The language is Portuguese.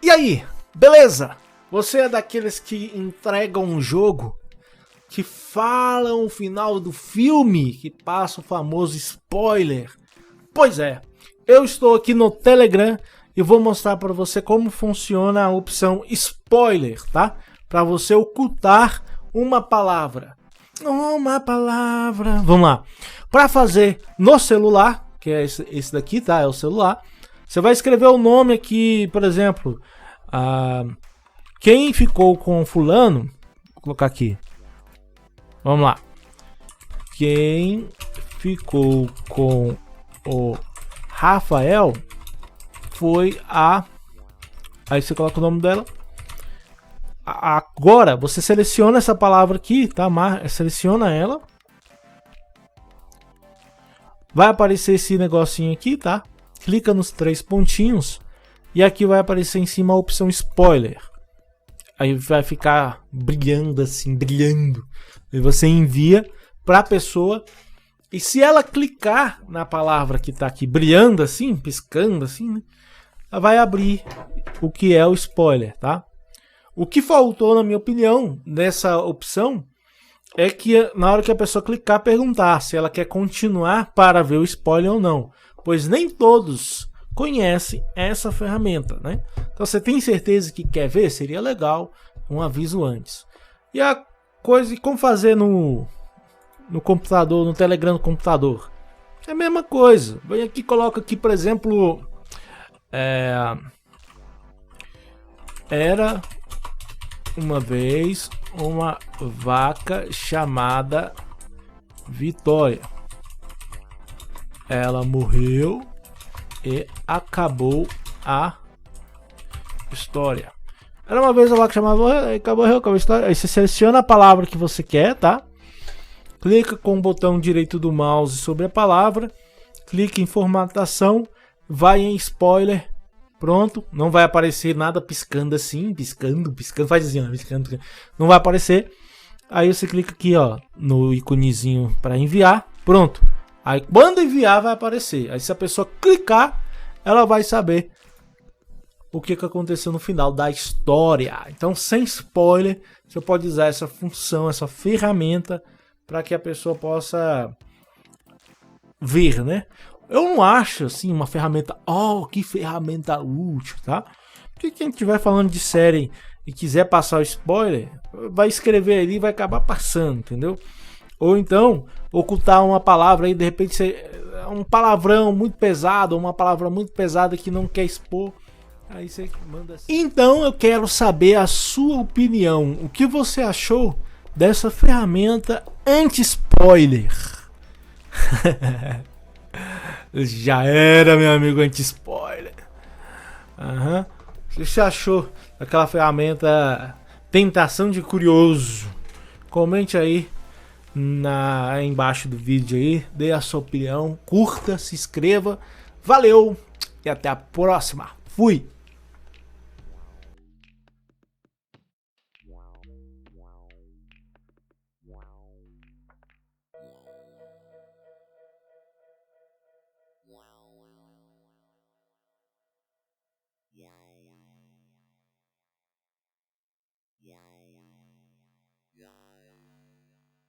E aí, beleza? Você é daqueles que entregam um jogo, que falam o final do filme, que passa o famoso spoiler? Pois é, eu estou aqui no Telegram e vou mostrar para você como funciona a opção spoiler, tá? Para você ocultar uma palavra. Vamos lá. Para fazer no celular, que é esse daqui, tá? É o celular. Você vai escrever o nome aqui, por exemplo, quem ficou com fulano, vou colocar aqui. Vamos lá. Quem ficou com o Rafael foi a... Aí você coloca o nome dela. Agora você seleciona essa palavra aqui, tá? Seleciona ela. Vai aparecer esse negocinho aqui, tá? Clica nos 3 pontinhos e aqui vai aparecer em cima a opção spoiler. Aí vai ficar brilhando assim, brilhando. E você envia para a pessoa. E se ela clicar na palavra que está aqui brilhando assim, piscando assim, né? Ela vai abrir o que é o spoiler, tá? O que faltou, na minha opinião, nessa opção é que na hora que a pessoa clicar, perguntar se ela quer continuar para ver o spoiler ou não. Pois nem todos conhecem essa ferramenta, né? Então você tem certeza que quer ver? Seria legal um aviso antes. E a coisa, como fazer no computador, no Telegram do computador? É a mesma coisa. Vem aqui, coloca aqui, por exemplo, era uma vez uma vaca chamada Vitória. Ela morreu e acabou a história. Era uma vez uma vaca chamada acabou a história. Aí você seleciona a palavra que você quer, tá? Clica com o botão direito do mouse sobre a palavra. Clica em formatação. Vai em spoiler. Pronto, não vai aparecer nada piscando assim, piscando, faz assim, ó, piscando, não vai aparecer. Aí você clica aqui, ó, no iconezinho para enviar, pronto. Aí quando enviar vai aparecer. Aí se a pessoa clicar, ela vai saber o que aconteceu no final da história. Então, sem spoiler, você pode usar essa função, essa ferramenta para que a pessoa possa ver, né? Eu não acho assim uma ferramenta, que ferramenta útil, tá? Porque quem estiver falando de série e quiser passar o spoiler, vai escrever ali e vai acabar passando, entendeu? Ou então, ocultar uma palavra aí, de repente, um palavrão muito pesado, uma palavra muito pesada que não quer expor, aí você manda assim. Então eu quero saber a sua opinião. O que você achou dessa ferramenta anti-spoiler? Já era, meu amigo, anti-spoiler. O que você achou daquela ferramenta Tentação de Curioso? Comente aí embaixo do vídeo aí, dê a sua opinião, curta, se inscreva. Valeu e até a próxima. Fui!